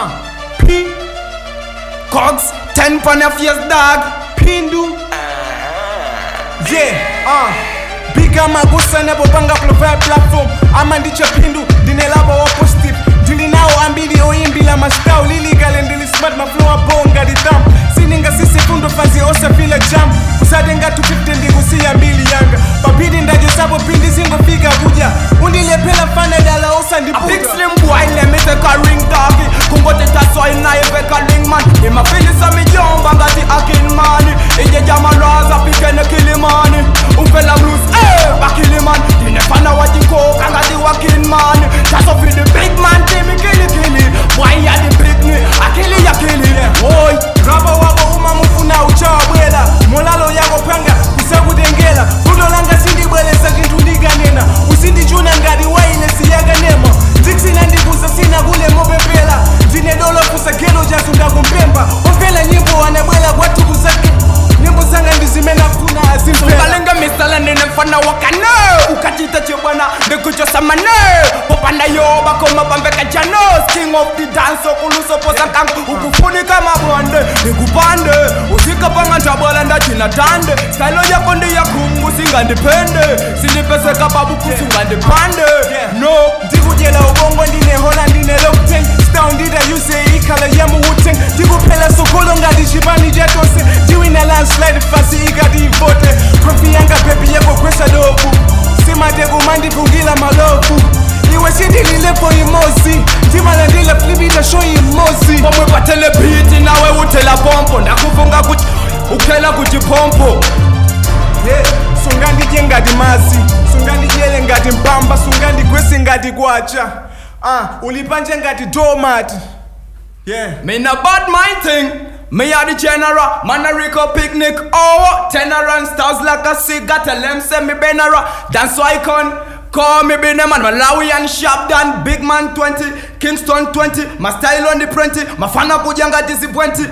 P Cogs 10 pan your face dog Phindu Bigger magusa nebo banga provide platform Amandicha Phindu dinelaba wa positive Dili nao ambili oimbi la mastao Lili galendili smart maflow bonga di thumb Sininga sisi fundo fanzi osa fila jam Kusadenga tu 15 ndingu siya mbili yanga Babidi ndajo sabo pindi zingo figa kuja Undile pela fana dala osa ndibuga A big slim boy let me take a ring doggy Kungote taso ina ife ka ring man Ima fili sa mi jomba ngati akin mani Ije jama raza pike ne kilimani Ufela blues bakili man Dine fana wajiko kangati wakin man Taso fi the big man timi kili Boy ya the big ni akili ya kili Oi, raba wabo uma mufuna uchawa bwela Molalo yako panga kusabu dengela Kudo langa sindi bwele sa kintu ndiga nena Usindi juna ngadi waile siyaga nema Dixi nandi kusa sina gule mopepela Dine dolo kusa gelo jasu ndago mpemba Opela nyimbo wanabwela watu kusake Nyimbo sanga ndizimena kuna azimpela Sungalenga misala nene mfana wakane Ukatita chibwana ndekucho samane Popanda yo bako mabambeka janos King of the dance okuluso posa kangu Ukufuni kama mwande nikupande Usika panga ntabwala ndachina tande Stylo yako ndi ya kungu singa ndipende Sinipese kababu kusunga ndipande No, ndikujela ubongo ndine hola ndine lockten Stone ndida yuse ikala yemu wuteng Ndikupela sokolo ngadi shibani jetose Diwina landslide fasi igadi ivote Profi yanga pepi yako kwesa dofu Simategu mandi kungila malofu Iwe sidi lilepo imosi Ndimala ndile flibita show imosi Pomwe patele beat nawe utela pompo Ndakufunga kuchi ukela kuchi pompo Sungandi jengadi masi Sungandi jele ngadi mpamba Sungandi kwesi ngadi guacha Ulipanje ngadi domat Me na bad mind thing Me a the general Man a Rico picnic Tenor and stars like a cigar Tell them say me benara Dance icon Call me be the man Malawi and Shabdan Big man 20 Kingston 20 My style on the 20 My fana kujanga disappointed